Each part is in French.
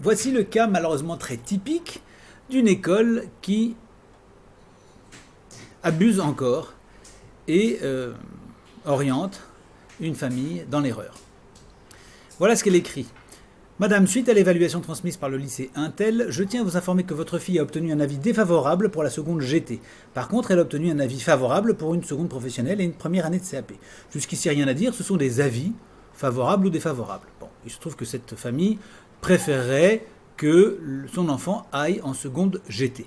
Voici le cas malheureusement très typique d'une école qui abuse encore et oriente une famille dans l'erreur. Voilà ce qu'elle écrit. Madame, suite à l'évaluation transmise par le lycée Intel, je tiens à vous informer que votre fille a obtenu un avis défavorable pour la seconde GT. Par contre, elle a obtenu un avis favorable pour une seconde professionnelle et une première année de CAP. Jusqu'ici, rien à dire, ce sont des avis favorables ou défavorables. Bon, il se trouve que cette famille préférerait que son enfant aille en seconde GT.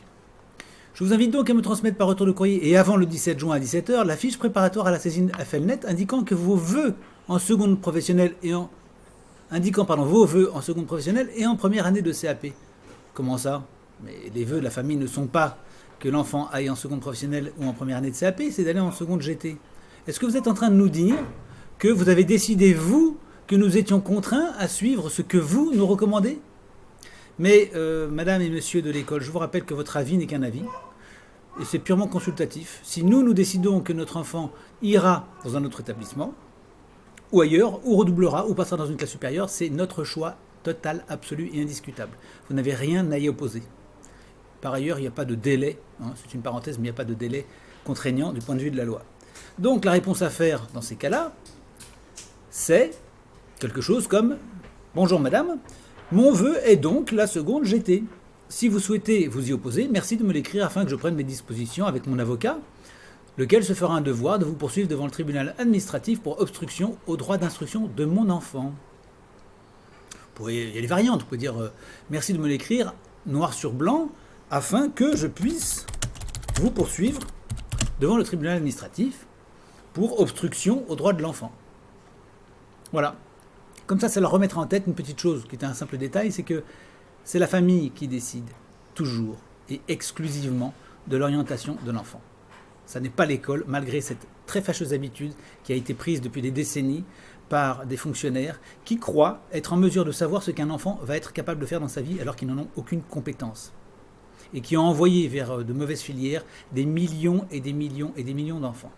Je vous invite donc à me transmettre par retour de courrier et avant le 17 juin à 17h la fiche préparatoire à la saisine FLNet indiquant que vos vœux en seconde professionnelle et en vos vœux en seconde professionnelle et en première année de CAP. Comment ça? Mais les vœux de la famille ne sont pas que l'enfant aille en seconde professionnelle ou en première année de CAP, c'est d'aller en seconde GT. Est-ce que vous êtes en train de nous dire que vous avez décidé, vous, que nous étions contraints à suivre ce que vous nous recommandez? Mais, madame et monsieur de l'école, je vous rappelle que votre avis n'est qu'un avis. Et c'est purement consultatif. Si nous décidons que notre enfant ira dans un autre établissement, ou ailleurs, ou redoublera, ou passera dans une classe supérieure, c'est notre choix total, absolu et indiscutable. Vous n'avez rien à y opposer. Par ailleurs, il n'y a pas de délai, c'est une parenthèse, mais il n'y a pas de délai contraignant du point de vue de la loi. Donc la réponse à faire dans ces cas-là, c'est quelque chose comme « Bonjour madame, mon vœu est donc la seconde GT. Si vous souhaitez vous y opposer, merci de me l'écrire afin que je prenne mes dispositions avec mon avocat, lequel se fera un devoir de vous poursuivre devant le tribunal administratif pour obstruction au droit d'instruction de mon enfant. » Il y a des variantes, vous pouvez dire merci de me l'écrire noir sur blanc afin que je puisse vous poursuivre devant le tribunal administratif pour obstruction au droit de l'enfant. Voilà. Comme ça leur remettra en tête une petite chose qui est un simple détail, c'est que c'est la famille qui décide toujours et exclusivement de l'orientation de l'enfant. Ça n'est pas l'école, malgré cette très fâcheuse habitude qui a été prise depuis des décennies par des fonctionnaires qui croient être en mesure de savoir ce qu'un enfant va être capable de faire dans sa vie alors qu'ils n'en ont aucune compétence. Et qui ont envoyé vers de mauvaises filières des millions et des millions et des millions d'enfants.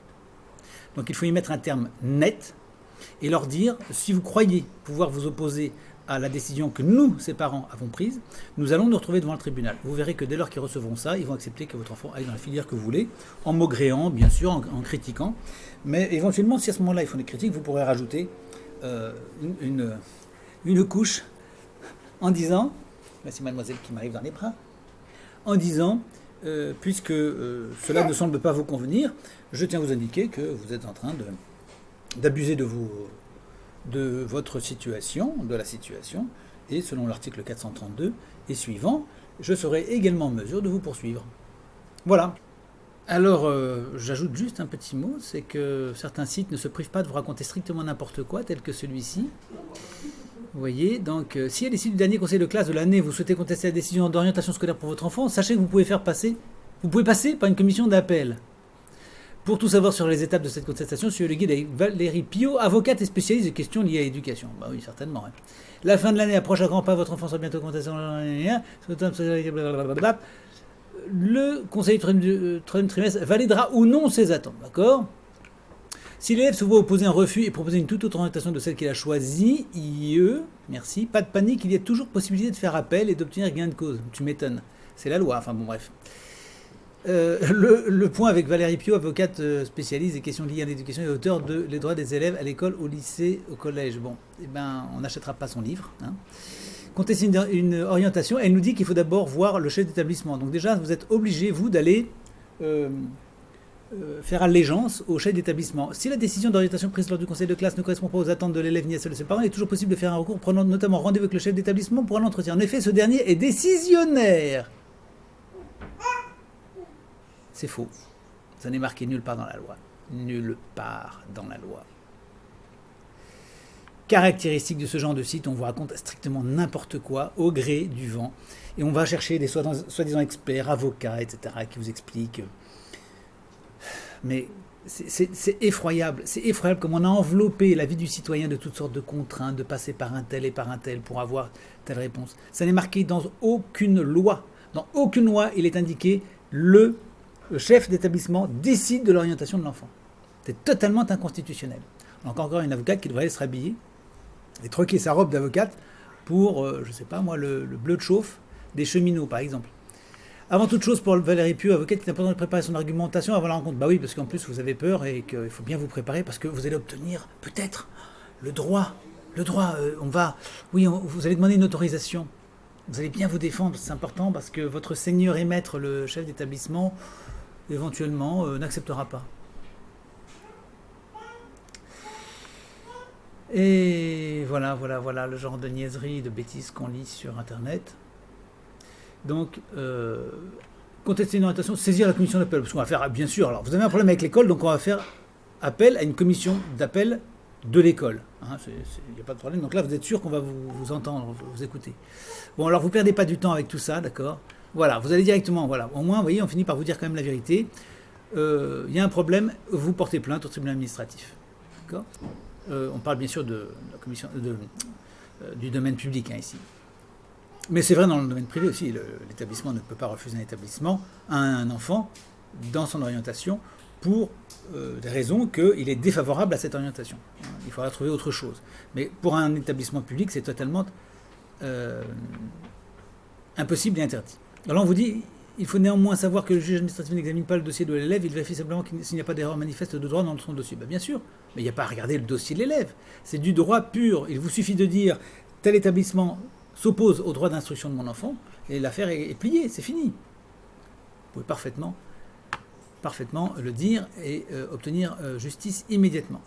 Donc il faut y mettre un terme net et leur dire, si vous croyez pouvoir vous opposer à la décision que nous, ses parents, avons prise, nous allons nous retrouver devant le tribunal. Vous verrez que dès lors qu'ils recevront ça, ils vont accepter que votre enfant aille dans la filière que vous voulez, en maugréant, bien sûr, en critiquant. Mais éventuellement, si à ce moment-là, ils font des critiques, vous pourrez rajouter une couche en disant, là c'est mademoiselle qui m'arrive dans les bras, en disant, puisque cela ne semble pas vous convenir, je tiens à vous indiquer que vous êtes en train d'abuser de votre situation, de la situation, et selon l'article 432 et suivant, je serai également en mesure de vous poursuivre. Voilà. Alors, j'ajoute juste un petit mot, c'est que certains sites ne se privent pas de vous raconter strictement n'importe quoi, tel que celui-ci. Vous voyez, donc, si à l'issue du dernier conseil de classe de l'année, vous souhaitez contester la décision d'orientation scolaire pour votre enfant, sachez que vous pouvez passer par une commission d'appel. Pour tout savoir sur les étapes de cette contestation, suivez le guide avec Valérie Pio, avocate et spécialiste des questions liées à l'éducation. Bah oui, certainement. Hein. La fin de l'année approche à grands pas, votre enfant sera bientôt contesté. Le conseil du troisième trimestre validera ou non ses attentes, d'accord? Si l'élève se voit opposer un refus et proposer une toute autre orientation de celle qu'il a choisie, merci, pas de panique, il y a toujours possibilité de faire appel et d'obtenir gain de cause. Tu m'étonnes. C'est la loi, enfin bon, bref. Le point avec Valérie Pio, avocate spécialiste des questions liées à l'éducation et auteur de Les droits des élèves à l'école, au lycée, au collège. Bon, on n'achètera pas son livre. Hein. Contester une orientation, elle nous dit qu'il faut d'abord voir le chef d'établissement. Donc déjà, vous êtes obligé, vous, d'aller faire allégeance au chef d'établissement. Si la décision d'orientation prise lors du conseil de classe ne correspond pas aux attentes de l'élève ni à celles de ses parents, il est toujours possible de faire un recours prenant notamment rendez-vous avec le chef d'établissement pour un entretien. En effet, ce dernier est décisionnaire. C'est faux. Ça n'est marqué nulle part dans la loi. Nulle part dans la loi. Caractéristique de ce genre de site, on vous raconte strictement n'importe quoi, au gré du vent. Et on va chercher des soi-disant experts, avocats, etc., qui vous expliquent. Mais c'est effroyable. C'est effroyable comme on a enveloppé la vie du citoyen de toutes sortes de contraintes, de passer par un tel et par un tel pour avoir telle réponse. Ça n'est marqué dans aucune loi. Dans aucune loi, il est indiqué le chef d'établissement décide de l'orientation de l'enfant. C'est totalement inconstitutionnel. Donc encore une avocate qui devrait aller se rhabiller et troquer sa robe d'avocate pour, je ne sais pas moi, le bleu de chauffe des cheminots, par exemple. Avant toute chose, pour Valérie Pieux, avocate, il est important de préparer son argumentation avant la rencontre. Bah oui, parce qu'en plus, vous avez peur et qu'il faut bien vous préparer parce que vous allez obtenir, peut-être, le droit. Le droit, vous allez demander une autorisation. Vous allez bien vous défendre, c'est important parce que votre seigneur et maître, le chef d'établissement, éventuellement, n'acceptera pas. Et voilà le genre de niaiserie, de bêtises qu'on lit sur Internet. Donc, contester une orientation, saisir la commission d'appel. Parce qu'on va faire, bien sûr, alors vous avez un problème avec l'école, donc on va faire appel à une commission d'appel de l'école. Il n'y a pas de problème. Donc là, vous êtes sûr qu'on va vous entendre, vous écouter. Bon, alors vous perdez pas du temps avec tout ça, d'accord? Voilà, vous allez directement, voilà. Au moins, vous voyez, on finit par vous dire quand même la vérité. Il y a un problème, vous portez plainte au tribunal administratif. D'accord? On parle bien sûr de la commission, du domaine public ici. Mais c'est vrai dans le domaine privé aussi. L'établissement ne peut pas refuser un établissement à un enfant dans son orientation pour des raisons qu'il est défavorable à cette orientation. Il faudra trouver autre chose. Mais pour un établissement public, c'est totalement impossible et interdit. Alors on vous dit, il faut néanmoins savoir que le juge administratif n'examine pas le dossier de l'élève, il vérifie simplement s'il n'y a pas d'erreur manifeste de droit dans son dossier. Ben bien sûr, mais il n'y a pas à regarder le dossier de l'élève. C'est du droit pur. Il vous suffit de dire, tel établissement s'oppose au droit d'instruction de mon enfant, et l'affaire est pliée, c'est fini. Vous pouvez parfaitement le dire et obtenir justice immédiatement.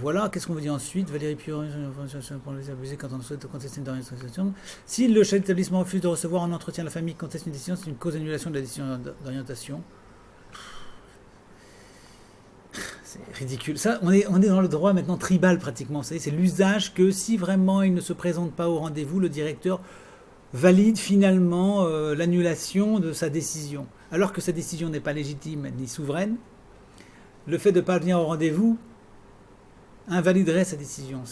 Voilà, qu'est-ce qu'on vous dit ensuite? Valérie Pieux, pour les abuser quand on souhaite contester une orientation. Si le chef d'établissement refuse de recevoir un entretien, la famille conteste une décision, c'est une cause d'annulation de la décision d'orientation. C'est ridicule. Ça, on est dans le droit maintenant tribal pratiquement. Vous savez, c'est l'usage que si vraiment il ne se présente pas au rendez-vous, le directeur valide finalement l'annulation de sa décision. Alors que sa décision n'est pas légitime ni souveraine, le fait de ne pas venir au rendez-vous invaliderait sa décision.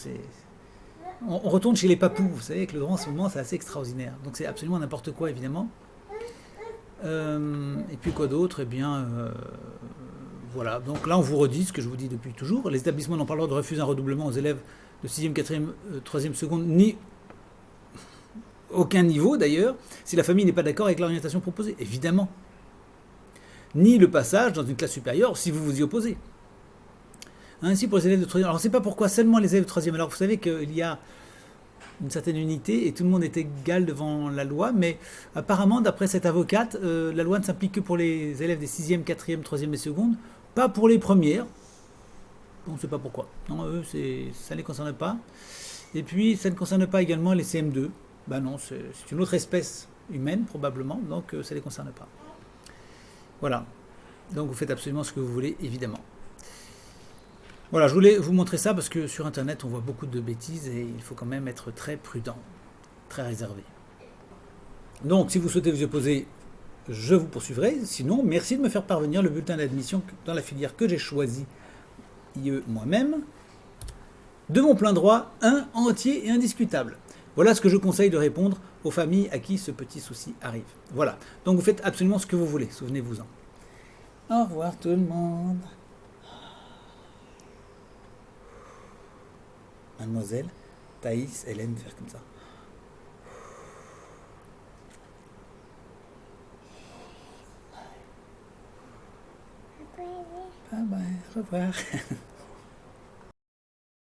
On retourne chez les papous. Vous savez que le droit en ce moment, c'est assez extraordinaire. Donc c'est absolument n'importe quoi, évidemment. Et puis quoi d'autre? Eh bien... voilà, donc là on vous redit ce que je vous dis depuis toujours. Les établissements n'ont pas le droit de refuser un redoublement aux élèves de 6e, 4e, 3e, seconde, ni aucun niveau d'ailleurs, si la famille n'est pas d'accord avec l'orientation proposée, évidemment. Ni le passage dans une classe supérieure si vous vous y opposez. Ainsi pour les élèves de 3e. Alors on ne sait pas pourquoi seulement les élèves de 3e. Alors vous savez qu'il y a une certaine unité et tout le monde est égal devant la loi, mais apparemment d'après cette avocate, la loi ne s'applique que pour les élèves des 6e, 4e, 3e et seconde, pas pour les premières. On ne sait pas pourquoi. Non, eux, ça ne les concerne pas. Et puis, ça ne concerne pas également les CM2. Ben non, c'est une autre espèce humaine, probablement, donc ça ne les concerne pas. Voilà. Donc, vous faites absolument ce que vous voulez, évidemment. Voilà, je voulais vous montrer ça parce que sur Internet, on voit beaucoup de bêtises et il faut quand même être très prudent, très réservé. Donc, si vous souhaitez vous y opposer, je vous poursuivrai. Sinon, merci de me faire parvenir le bulletin d'admission dans la filière que j'ai choisie moi-même, de mon plein droit, entier et indiscutable. Voilà ce que je conseille de répondre aux familles à qui ce petit souci arrive. Voilà, donc vous faites absolument ce que vous voulez, souvenez-vous-en. Au revoir tout le monde. Mademoiselle, Thaïs, elle aime faire comme ça. Bye bye, au revoir.